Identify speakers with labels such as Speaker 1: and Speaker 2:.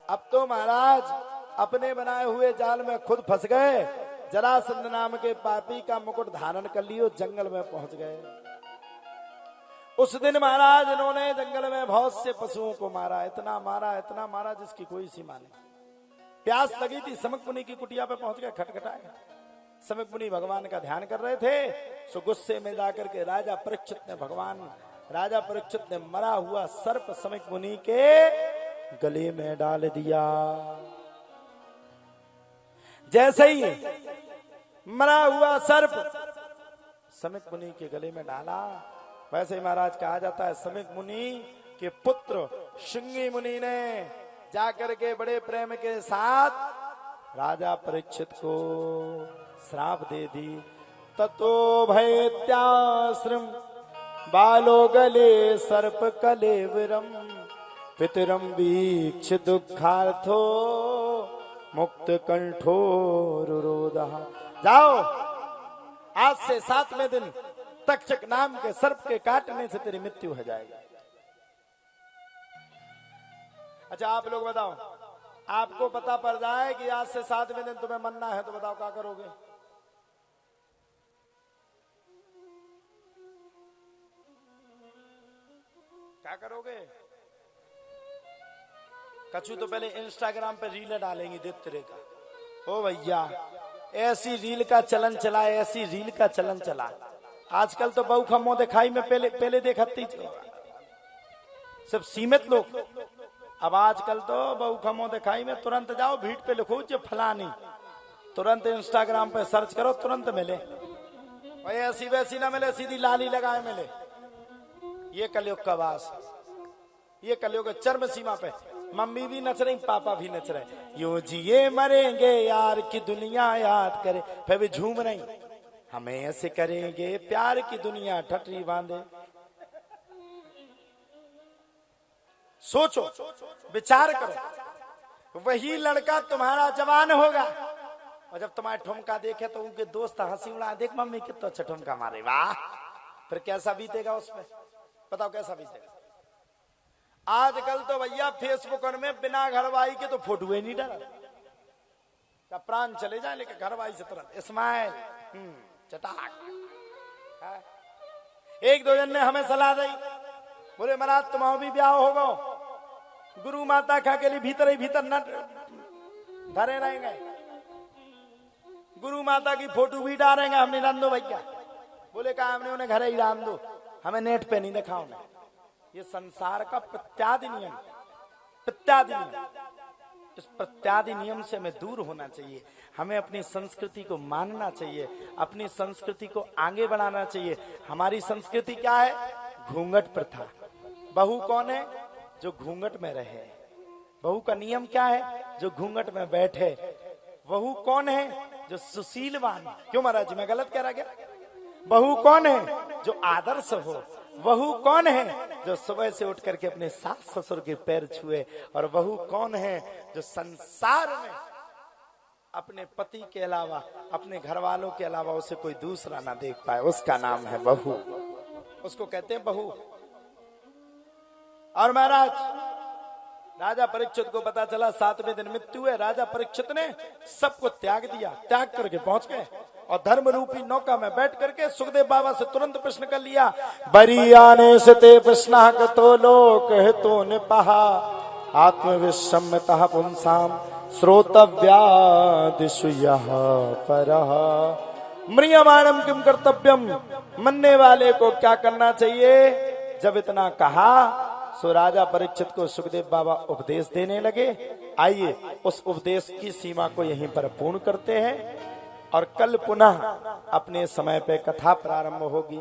Speaker 1: अब तो महाराज अपने बनाए हुए जाल में खुद फंस गए। जरासंध नाम के पापी का मुकुट धारण कर लियो, जंगल में पहुंच गए। उस दिन महाराज इन्होंने जंगल में बहुत से पशुओं को मारा, इतना मारा जिसकी कोई सीमा नहीं। प्यास लगी थी, समक मुनि की कुटिया पे पहुंच गए, खटखटाए। समक मुनि भगवान का ध्यान कर रहे थे। सो गुस्से में जाकर के राजा परीक्षित ने मरा हुआ सर्प समक मुनि के गले में डाल दिया। जैसे ही मरा हुआ सर्प समक मुनि के गले में डाला, वैसे ही महाराज कहा जाता है समक मुनि के पुत्र शुंगी मुनि ने जाकर के बड़े प्रेम के साथ राजा परीक्षित को श्राप दे दी। ततो भयत्याश्रम बालो गले सर्प कलेवरम पितरम वीक्ष दुखार्थो मुक्त कंठो रुरोधा। जाओ, आज से 7वें दिन तक्षक नाम के सर्प के काटने से तेरी मृत्यु हो जाएगी। अच्छा आप लोग बताओ, आपको पता पड़ जाए कि आज से 7वें दिन तुम्हें मरना है, तो बताओ क्या करोगे? क्या करोगे? कछु तो पहले इंस्टाग्राम पे रील डालेंगे देवतरे का। ओ भैया, ऐसी रील का चलन चला, ऐसी रील का चलन चला। आजकल तो बहु खमो दिखाई में पहले देखती सब सीमित लोग। अब आजकल तो बहु खमो दिखाई में तुरंत जाओ, भीड़ पे लिखो जो फलानी, तुरंत इंस्टाग्राम पे सर्च करो, तुरंत मिले। भाई ऐसी वैसी ना मिले, सीधी लाली लगाए मिले। ये कलयुग का वास, ये कलयुग चरम सीमा पे। मम्मी भी नच रही, पापा भी नच रहे। यो जिए मरेंगे यार की दुनिया याद करे, फिर भी झूम रही। हमें ऐसे करेंगे प्यार की दुनिया ठटरी बांधे। सोचो, विचार करो, वही लड़का तुम्हारा जवान होगा और जब तुम्हारे ठुमका देखे तो उनके दोस्त हंसी उड़ा, देख मम्मी कितना अच्छा ठुमका मारे, वाह। फिर कैसा बीतेगा उसमें, बताओ कैसा बीतेगा? आजकल तो भैया फेसबुक में बिना घरवाई के तो फोटो ही नहीं डाला। क्या प्राण चले जाए, लेकिन घरवाई से तुरंत स्माइल चटाक। एक दो जन ने हमें सलाह दी, बोले महाराज तुम्हारा भी ब्याह होगा, गुरु माता खा के लिए भीतर ही भीतर न धरे रहेंगे, गुरु माता की फोटो भी डालेंगे, हमने डाल दो भैया। बोले कहा हमने उन्हें घर ही डाल दो, हमें नेट पे नहीं दिखा उन्हें। ये संसार का प्रत्यादि नियम, इस प्रत्यादि नियम से हमें दूर होना चाहिए। हमें अपनी संस्कृति को मानना चाहिए, अपनी संस्कृति को आगे बढ़ाना चाहिए। हमारी संस्कृति क्या है? घूंघट प्रथा। बहू कौन है? जो घूंघट में रहे। बहू का नियम क्या है? जो घूंघट में बैठे। बहू कौन है? जो सुशीलवान। क्यों महाराज जी, मैं गलत कह रहा क्या? बहू कौन है? जो आदर्श हो। बहू कौन है? जो सुबह से उठ करके अपने सास ससुर के पैर छुए। और बहू कौन है? जो संसार में अपने पति के अलावा, अपने घर वालों के अलावा उसे कोई दूसरा ना देख पाए, उसका नाम है बहू। उसको कहते हैं बहू। और महाराज राजा परीक्षित को पता चला 7वें दिन मृत्यु है। राजा परीक्षित ने सबको त्याग दिया, त्याग करके पहुंच गए और धर्म रूपी नौका में बैठ करके सुखदेव बाबा से तुरंत प्रश्न कर लिया। बरी आने से ते प्रश्न तो लोक हेतु निपहा आत्मविषमतः पुंसाम श्रोतव्या दिशु यह परः। म्रियमाणम किम कर्तव्यम, मरने वाले को क्या करना चाहिए? जब इतना कहा सो राजा परीक्षित को सुखदेव बाबा उपदेश देने लगे। आइए उस उपदेश की सीमा को यहीं पर पूर्ण करते हैं और कल पुनः अपने समय पे कथा प्रारंभ होगी।